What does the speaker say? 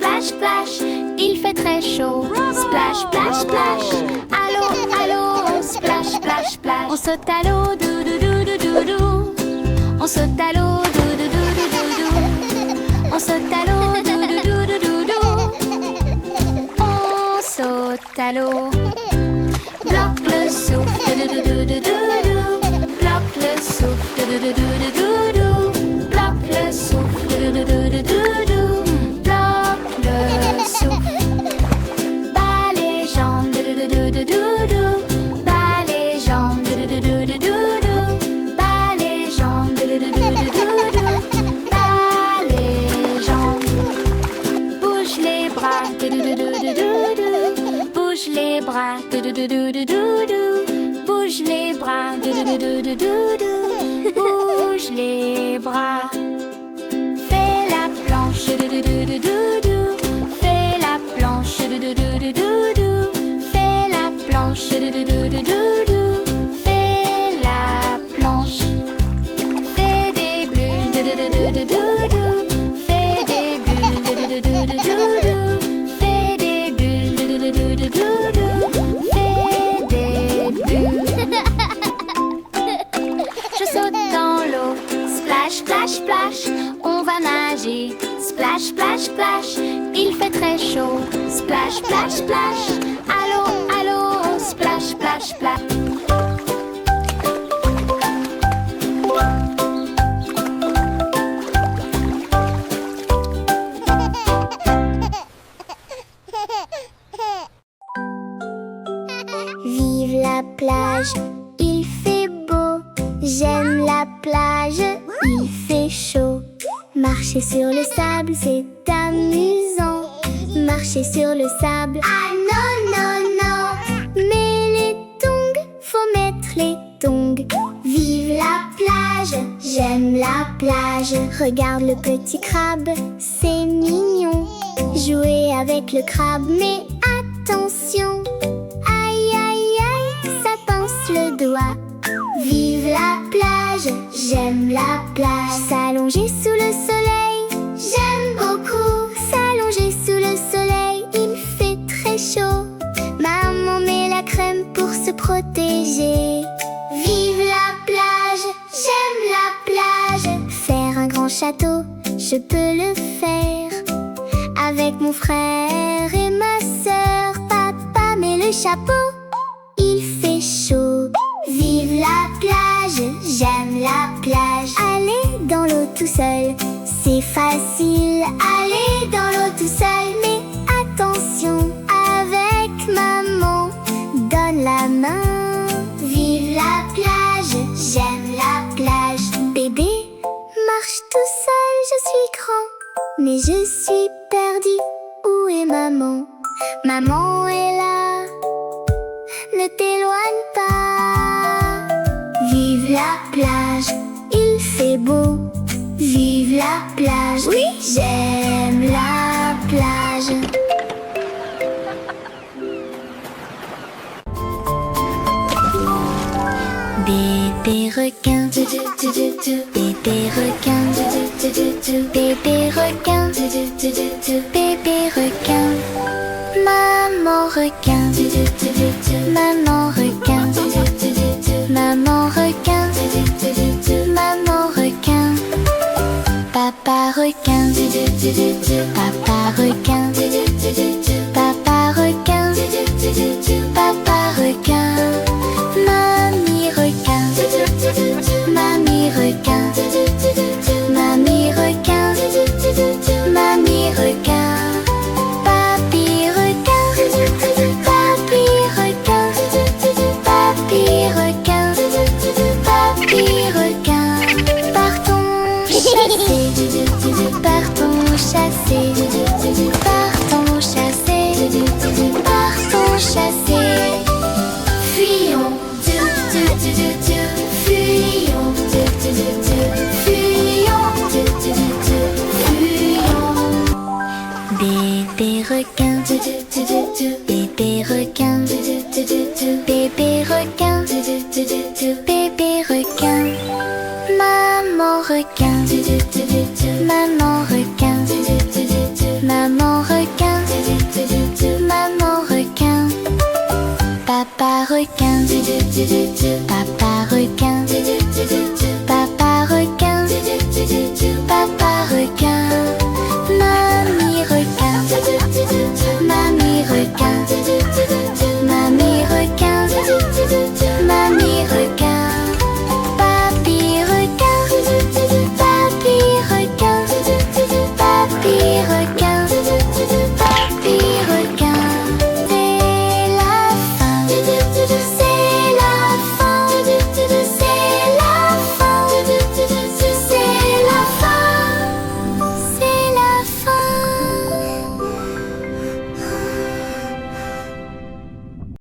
splash, splash, il fait très chaud. Splash, splash, splash, allô, allô, splash, splash, splash. On saute à l'eau, dou dou dou dou dou dou. On saute à l'eau, dou dou dou dou dou dou. On saute à l'eau, dou dou dou dou dou dou. On saute à l'eau. Bloque le souffle, dou dou dou dou dou dou. Bloque le souffle, dou dou dou dou dou dou. Bloque le souffle, dou dou dou dou dou dou. Bloque le souffle. Bas les jambes, dou dou dou dou dou dou. Bas les jambes, dou dou dou dou dou dou. Bas les jambes, dou dou dou dou dou dou. Bas les jambes. Bouge les bras, dou dou dou dou dou dou. Bouge les bras, dou dou dou dou dou dou. Bouge les bras, dou dou dou dou dou dou. Bouge les bras. Fais la planche, dou dou dou dou dou dou. Fais la planche, dou dou dou dou dou dou. Fais la planche, dou dou dou dou dou dou. Fais la planche. Fais des bulles, dou dou dou dou dou dou. Fais des bulles, dou dou dou dou dou dou. Fais des bulles, dou dou dou dou dou dou. Fais des bulles. Je saute dans l'eau, splash, splash, splash. On va nager, splash, splash, splash. Il fait très chaud, splash, splash, splash. Allô, allô, splash, splash, splash. Vive la plage, il fait beau. J'aime la plage, il fait chaud. Marcher sur le sable, c'est amusant. Marcher sur le sable, ah non, non, non. Mais les tongs, faut mettre les tongs. Vive la plage, j'aime la plage. Regarde le petit crabe, c'est mignon. Jouer avec le crabe, mais attention. Aïe, aïe, aïe, ça pince le doigt. Vive la plage, j'aime la plage. S'allonger sous le soleil, j'aime beaucoup. S'allonger sous le soleil, il fait très chaud. Maman met la crème pour se protéger. Vive la plage, j'aime la plage. Faire un grand château, je peux le faire. Avec mon frère et ma sœur, papa met le chapeau, il fait chaud. Vive la plage, j'aime la plage. Aller dans l'eau tout seul, c'est facile. Aller dans l'eau tout seul, mais attention, avec maman, donne la main. Vive la plage, j'aime la plage. Bébé marche tout seul, je suis grand, mais je suis perdu. Où est maman? Maman est là, ne t'éloigne pas. Vive la plage, il fait beau. Vive la plage, oui, j'aime la plage. Bébé requin, bébé requin, bébé requin, bébé requin. Maman requin, maman requin, maman requin, maman requin. Papa requin, papa requin, papa requin, papa requin. Mamie requin, mamie requin, mamie requin, mamie requin. Papi requin, papi requin, papi requin, papi requin. Partons chasser, partons chasser, partons chasser, partons chasser. Fuyons, fuyons, fuyons. Bébé requin, bébé requin, bébé requin, bébé requin. Maman requin, maman requin, maman requin. do do do.